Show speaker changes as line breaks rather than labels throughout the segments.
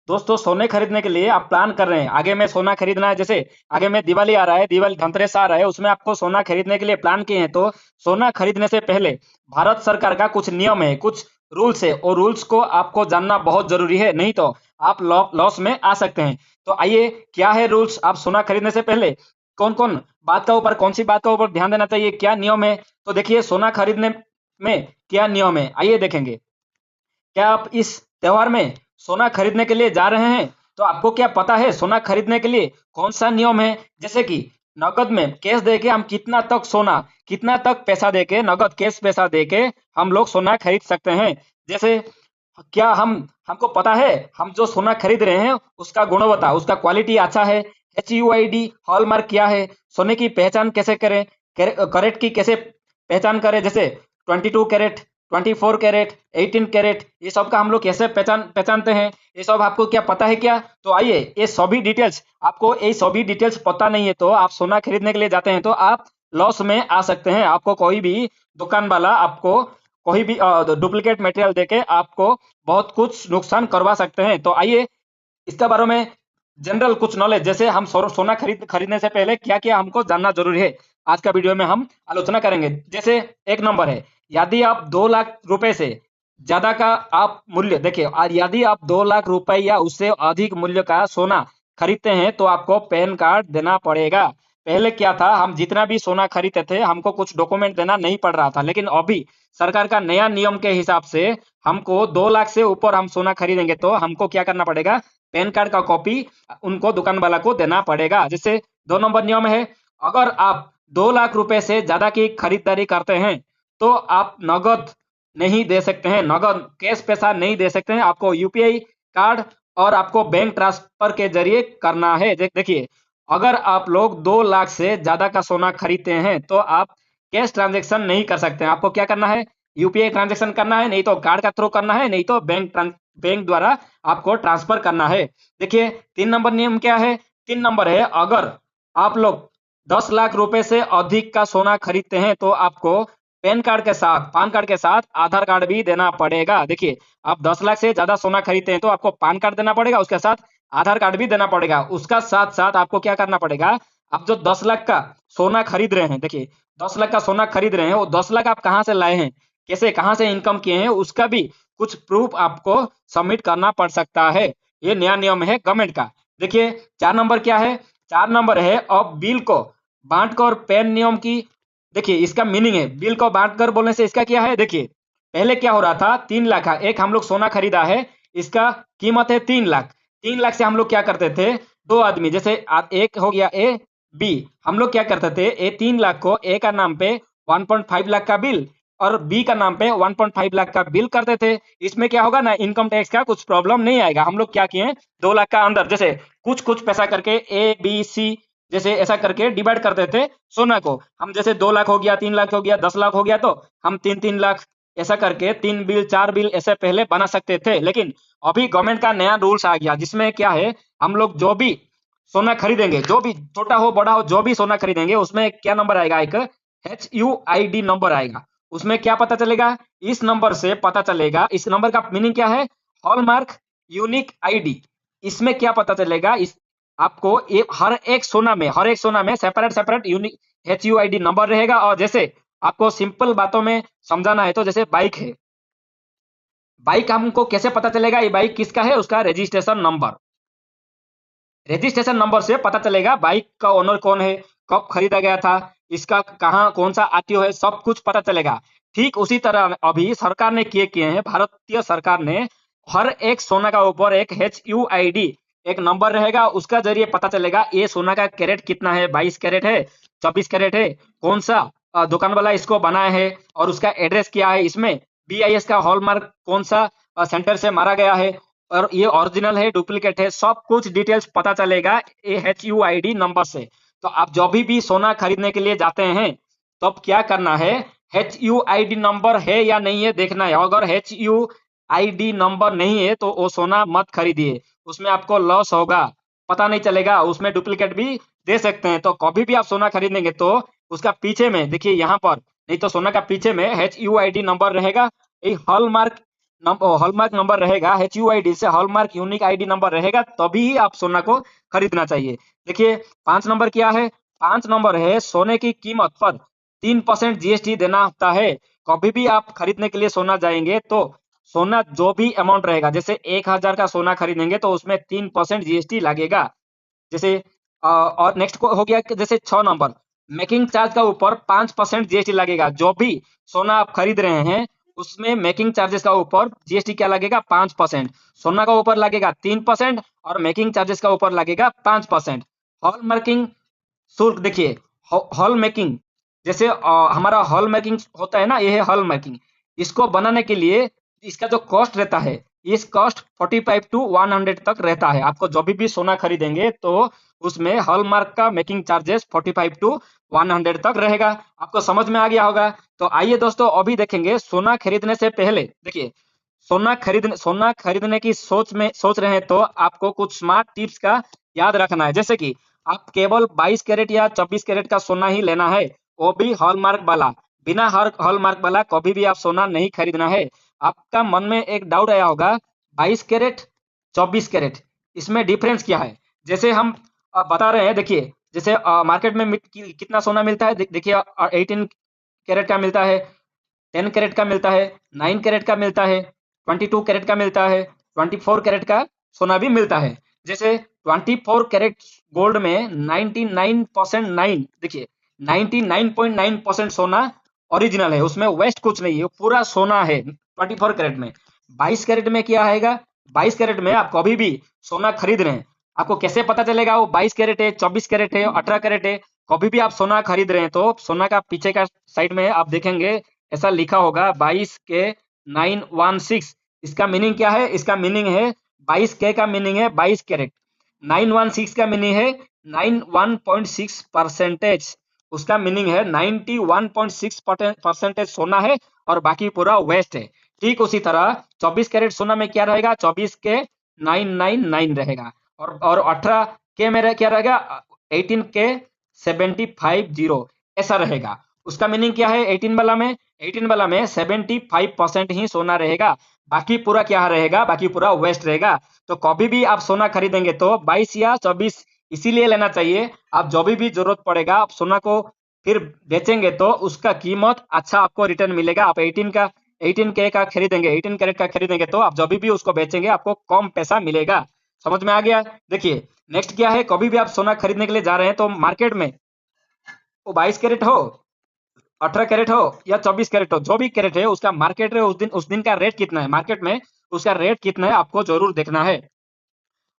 दोस्तों सोने खरीदने के लिए आप प्लान कर रहे हैं, आगे में सोना खरीदना है, जैसे आगे में दिवाली आ रहा है, दिवाली धनतेरस आ रहा है, उसमें आपको सोना खरीदने के लिए प्लान किए हैं, तो सोना खरीदने से पहले भारत सरकार का कुछ नियम है, कुछ रूल्स है, और रूल्स को आपको जानना बहुत जरूरी है, नहीं तो आप लॉस में आ सकते हैं। तो आइए, क्या है रूल्स आप सोना खरीदने से पहले, कौन कौन बात का ऊपर, कौन सी बात का ऊपर ध्यान देना चाहिए, क्या नियम है। तो देखिए सोना खरीदने में क्या नियम है, आइए देखेंगे। क्या आप इस त्योहार में सोना खरीदने के लिए जा रहे हैं? तो आपको क्या पता है सोना खरीदने के लिए कौन सा नियम है? जैसे कि नकद में कैश देके हम कितना तक सोना, कितना तक पैसा देके, नकद कैश पैसा देके हम लोग सोना खरीद सकते हैं। जैसे क्या हमको पता है हम जो सोना खरीद रहे हैं उसका गुणवत्ता, उसका क्वालिटी अच्छा है, HUID हॉलमार्क क्या है, सोने की पहचान कैसे करें, करेक्ट की कैसे पहचान करें, जैसे 22 कैरेट, 24 कैरेट, 18 कैरेट, ये सब का हम लोग कैसे पहचानते हैं, ये सब आपको क्या पता है क्या? तो आइए, ये सभी डिटेल्स आपको, ये सभी डिटेल्स पता नहीं है तो आप सोना खरीदने के लिए जाते हैं तो आप लॉस में आ सकते हैं। आपको कोई भी दुकान वाला आपको कोई भी डुप्लीकेट मटेरियल देके आपको बहुत कुछ नुकसान करवा सकते हैं। तो आइए इसके बारे में जनरल कुछ नॉलेज, जैसे हम सोना खरीदने से पहले क्या क्या हमको जानना जरूरी है, आज का वीडियो में हम आलोचना करेंगे। जैसे एक नंबर है, यदि आप 2 लाख रुपए से ज्यादा का आप मूल्य देखिए, और यदि आप 2 लाख रुपए या उससे अधिक मूल्य का सोना खरीदते हैं तो आपको पैन कार्ड देना पड़ेगा। पहले क्या था, हम जितना भी सोना खरीदते थे हमको कुछ डॉक्यूमेंट देना नहीं पड़ रहा था, लेकिन अभी सरकार का नया नियम के हिसाब से हमको 2 लाख से ऊपर हम सोना खरीदेंगे तो हमको क्या करना पड़ेगा, पैन कार्ड का कॉपी उनको दुकान वाला को देना पड़ेगा। जैसे 2 नंबर नियम है, अगर आप 2 लाख रुपए से ज्यादा की खरीदारी करते हैं तो आप नगद नहीं दे सकते हैं, नगद कैश पैसा नहीं दे सकते हैं, आपको यूपीआई कार्ड और आपको बैंक ट्रांसफर के जरिए करना है। देखिए, अगर आप लोग 2 लाख से ज्यादा का सोना खरीदते हैं तो आप कैश ट्रांजेक्शन नहीं कर सकते हैं, आपको क्या करना है, यूपीआई ट्रांजेक्शन करना है, नहीं तो कार्ड का थ्रू करना है, नहीं तो बैंक द्वारा आपको ट्रांसफर करना है। देखिए 3 नंबर नियम क्या है, 3 नंबर है, अगर आप लोग 10 लाख रुपए से अधिक का सोना खरीदते हैं तो आपको पैन कार्ड के साथ, पान कार्ड के साथ आधार कार्ड भी देना पड़ेगा। देखिए, आप 10 लाख से ज्यादा सोना खरीदते हैं तो आपको पान कार्ड देना पड़ेगा, उसके साथ आधार कार्ड भी देना पड़ेगा। उसका साथ साथ आपको क्या करना पड़ेगा, आप जो 10 लाख का सोना खरीद रहे हैं, देखिए 10 लाख का सोना खरीद रहे हैं, वो 10 लाख आप कहाँ से लाए हैं, कैसे कहाँ से इनकम किए हैं, उसका भी कुछ प्रूफ आपको सबमिट करना पड़ सकता है। ये नया नियम है गवर्नमेंट का। देखिए 4 नंबर क्या है, 4 नंबर है, अब बिल को बांट कर पैन नियम की, देखिए इसका मीनिंग है, बिल को बांट कर बोलने से इसका क्या है, देखिए पहले क्या हो रहा था, 3 लाख का एक हम लोग सोना खरीदा है, इसका कीमत है 3 लाख। 3 लाख से हम लोग क्या करते थे, दो आदमी, जैसे एक हो गया ए, बी, हम लोग क्या करते थे, ए 3 लाख को ए का नाम पे 1.5 लाख का बिल और बी का नाम पे 1.5 लाख का बिल करते थे। इसमें क्या होगा ना, इनकम टैक्स का कुछ प्रॉब्लम नहीं आएगा। हम लोग क्या किए, 2 लाख का अंदर जैसे कुछ कुछ पैसा करके A B C जैसे ऐसा करके डिवाइड करते थे सोना को। हम जैसे 2 लाख हो गया, 3 लाख हो गया, 10 लाख हो गया, तो हम 3-3 लाख ऐसा करके 3 बिल 4 बिल ऐसे पहले बना सकते थे। लेकिन अभी गवर्नमेंट का नया रूल्स आ गया जिसमें क्या है, हम लोग जो भी सोना खरीदेंगे, जो भी छोटा हो बड़ा हो, जो भी सोना खरीदेंगे उसमें क्या नंबर आएगा, एक HUID नंबर आएगा। उसमें क्या पता चलेगा, इस नंबर से पता चलेगा, इस नंबर का मीनिंग क्या है, हॉलमार्क यूनिक आईडी। इसमें क्या पता चलेगा, इस आपको हर एक सोना में separate separate unique HUID number रहेगा। और जैसे आपको सिंपल बातों में समझाना है तो जैसे बाइक है, बाइक हमको कैसे पता चलेगा ये बाइक किसका है, उसका रजिस्ट्रेशन नंबर, रजिस्ट्रेशन नंबर से पता चलेगा बाइक का ओनर कौन है, कब खरीदा गया था, इसका कहाँ कौन सा आरटीओ है, सब कुछ पता चलेगा। ठीक उसी तरह अभी सरकार ने किए किए हैं, भारतीय सरकार ने हर एक सोना का ऊपर एक HUID एक नंबर रहेगा, उसका जरिए पता चलेगा ये सोना का कैरेट कितना है, 22 कैरेट है, 24 कैरेट है, कौन सा दुकान वाला इसको बनाया है और उसका एड्रेस क्या है, इसमें BIS का हॉलमार्क कौन सा सेंटर से मारा गया है, और ये ओरिजिनल है डुप्लीकेट है, सब कुछ डिटेल्स पता चलेगा ये HUID नंबर से। तो आप जब भी सोना खरीदने के लिए जाते हैं तब क्या करना है, HUID नंबर है या नहीं है देखना है। अगर HUID नंबर नहीं है तो वो सोना मत खरीदिए, उसमें आपको लॉस होगा, पता नहीं चलेगा, उसमें डुप्लीकेट भी दे सकते हैं। तो कभी भी आप सोना खरीदेंगे तो उसका पीछे में देखिए, यहाँ पर नहीं तो सोना का पीछे में HUID नंबर रहेगा, ये हॉलमार्क हॉलमार्क नंबर रहेगा, HUID से हॉलमार्क यूनिक आईडी नंबर रहेगा, तभी ही आप सोना को खरीदना चाहिए। देखिए 5 नंबर क्या है? 5 नंबर है सोने की कीमत पर 3% GST देना होता है। कभी भी आप खरीदने के लिए सोना जाएंगे तो सोना जो भी अमाउंट रहेगा, जैसे 1000 का सोना खरीदेंगे तो उसमें 3% GST लगेगा। जैसे और नेक्स्ट को हो गया कि जैसे 6 नंबर, मेकिंग चार्ज का ऊपर 5% GST लगेगा। जो भी सोना आप खरीद रहे हैं उसमें मेकिंग चार्जेस का ऊपर GST क्या लगेगा? 5%। सोना का ऊपर लगेगा 3% और मेकिंग चार्जेस का ऊपर लगेगा 5%। हॉल मार्किंग शुल्क देखिए, हॉल मेकिंग, जैसे हमारा हॉल मेकिंग होता है ना, ये है हॉल मेकिंग। इसको बनाने के लिए इसका जो कॉस्ट रहता है, इस कॉस्ट 45 टू 100 तक रहता है। आपको जब भी सोना खरीदेंगे तो उसमें हॉलमार्क का मेकिंग चार्जेस 45 टू 100 तक रहेगा। आपको समझ में आ गया होगा। तो आइए दोस्तों अभी देखेंगे सोना खरीदने से पहले। देखिए सोना खरीदने की सोच रहे हैं तो आपको कुछ स्मार्ट टिप्स का याद रखना है। जैसे कि आप केवल 22 कैरेट या 24 कैरेट का सोना ही लेना है, वो भी हॉलमार्क वाला। बिना हॉलमार्क वाला कभी भी आप सोना नहीं खरीदना है। आपका मन में एक डाउट आया होगा, 22 कैरेट 24 कैरेट इसमें डिफरेंस क्या है? जैसे हम बता रहे हैं, देखिए जैसे मार्केट में कितना सोना मिलता है, देखिए 18 कैरेट का मिलता है, 10 कैरेट का मिलता है, 9 कैरेट का मिलता है, 22 कैरेट का मिलता है, 24 कैरेट का सोना भी मिलता है। जैसे 24 कैरेट गोल्ड में 99% देखिए 99.9% सोना ओरिजिनल है, उसमें वेस्ट कुछ नहीं है, पूरा सोना है 24 कैरेट में। 22 कैरेट में क्या आएगा? 22 कैरेट में आप कभी भी सोना खरीद रहे हैं, आपको कैसे पता चलेगा वो 22 कैरेट है, 24 कैरेट है, 18 कैरेट है? कभी भी आप सोना खरीद रहे हैं तो सोना का पीछे का साइड में आप देखेंगे ऐसा लिखा होगा 22 के 916। इसका मीनिंग क्या है? इसका मीनिंग है 22 के का मीनिंग है 22 कैरेट, 916 का मीनिंग है 91.6 परसेंटेज। उसका मीनिंग है 91.6 परसेंटेज सोना है और बाकी पूरा वेस्ट है। ठीक उसी तरह 24 कैरेट सोना में क्या रहेगा? 24 के 999 रहेगा और 18 के में क्या रहेगा? 18 के 750 ऐसा रहेगा। उसका मीनिंग क्या है? 18 वाला में 75% ही सोना रहेगा, बाकी पूरा क्या रहेगा? बाकी पूरा वेस्ट रहेगा। तो कभी भी आप सोना खरीदेंगे तो 22 या 24 इसीलिए लेना चाहिए। आप जब भी जरूरत पड़ेगा आप सोना को फिर बेचेंगे तो उसका कीमत अच्छा आपको रिटर्न मिलेगा। आप 18 के का खरीदेंगे, 18 कैरेट का खरीदेंगे तो आप जब भी उसको बेचेंगे आपको कम पैसा मिलेगा। समझ में आ गया? देखिए नेक्स्ट क्या है, कभी भी आप सोना खरीदने के लिए जा रहे हैं तो मार्केट में वो 22 कैरेट हो, 18 कैरेट हो या 24 कैरेट हो, जो भी कैरेट है उसका मार्केट में उस दिन का रेट कितना है, मार्केट में उसका रेट कितना है आपको जरूर देखना है।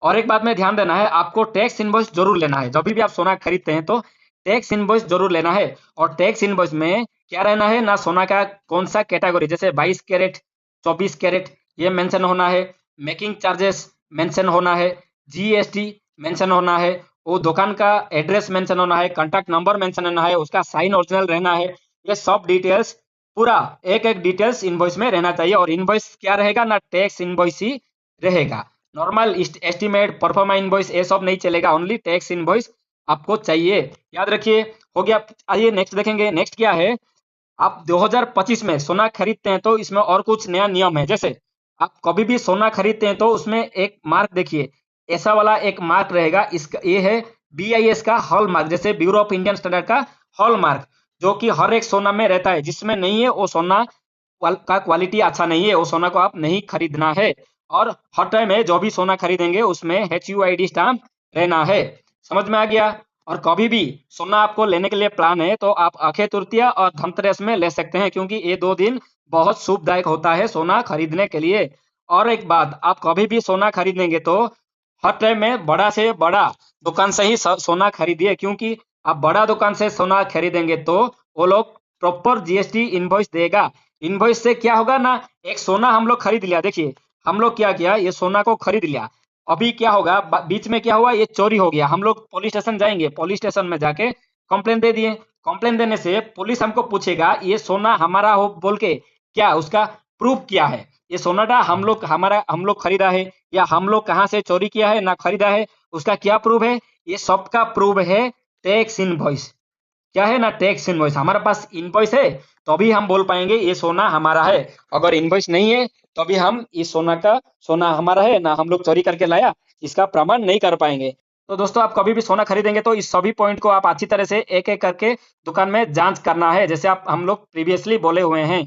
और एक बात में ध्यान देना है, आपको टैक्स इनवॉइस जरूर लेना है। जब भी आप सोना खरीदते हैं तो टैक्स इनवॉइस जरूर लेना है। और टैक्स इनवॉइस में क्या रहना है ना, सोना का कौन सा कैटेगरी, जैसे 22 कैरेट 24 कैरेट ये मेंशन होना है, मेकिंग चार्जेस मेंशन होना है, GST मेंशन होना है, वो दुकान का एड्रेस मेंशन होना है, कॉन्टैक्ट नंबर मेंशन होना है, उसका साइन ओरिजिनल रहना है। ये सब डिटेल्स पूरा एक एक डिटेल्स इनवॉइस में रहना चाहिए। और इनवॉइस क्या रहेगा ना, टैक्स इनवॉइस ही रहेगा। नॉर्मल एस्टिमेट परफॉर्मा इनवॉइस ये सब नहीं चलेगा, ओनली टैक्स इनवॉइस आपको चाहिए। याद रखिए, हो गया। आइए नेक्स्ट देखेंगे। नेक्स्ट क्या है, आप 2025 में सोना खरीदते हैं तो इसमें और कुछ नया नियम है। जैसे आप कभी भी सोना खरीदते हैं तो उसमें एक मार्क देखिए, ऐसा वाला एक मार्क रहेगा, इसका ये है BIS का हॉल मार्क, जैसे ब्यूरो ऑफ इंडियन स्टैंडर्ड का हॉल मार्क, जो कि हर एक सोना में रहता है। जिसमें नहीं है वो सोना का क्वालिटी अच्छा नहीं है, वो सोना को आप नहीं खरीदना है। और हर टाइम है जो भी सोना खरीदेंगे उसमें HUID स्टाम्प रहना है। समझ में आ गया? और कभी भी सोना आपको लेने के लिए प्लान है तो आप अक्षय तृतीया और धनतेरस में ले सकते हैं, क्योंकि ये 2 दिन बहुत शुभदायक होता है सोना खरीदने के लिए। और एक बात, आप कभी भी सोना खरीदेंगे तो हर टाइम में बड़ा से बड़ा दुकान से ही सोना खरीदिए, क्योंकि आप बड़ा दुकान से सोना खरीदेंगे तो वो लोग प्रॉपर GST इनवॉइस देगा। इनवॉइस से क्या होगा ना, एक सोना हम लोग खरीद लिया, देखिए हम लोग क्या किया, ये सोना को खरीद लिया, अभी क्या होगा, बीच में क्या हुआ, ये चोरी हो गया। हम लोग पुलिस स्टेशन जाएंगे, पुलिस स्टेशन में जाके कंप्लेन दे दिए। कंप्लेन देने से पुलिस हमको पूछेगा ये सोना हमारा हो बोल के, क्या उसका प्रूफ क्या है, ये सोनाटा हम लोग खरीदा है या हम लोग कहाँ से चोरी किया है ना खरीदा है, उसका क्या प्रूफ है? ये सबका प्रूफ है टैक्स इनवॉइस। क्या है ना, टैक्स इनवॉइस। हमारे पास इनवॉइस है तो अभी हम बोल पाएंगे ये सोना हमारा है। अगर इनवॉइस नहीं है तो अभी हम इस सोना हमारा है ना, हम लोग चोरी करके लाया, इसका प्रमाण नहीं कर पाएंगे। तो दोस्तों, आप कभी भी सोना खरीदेंगे तो इस सभी पॉइंट को आप अच्छी तरह से एक एक करके दुकान में जांच करना है, जैसे आप हम लोग प्रीवियसली बोले हुए हैं।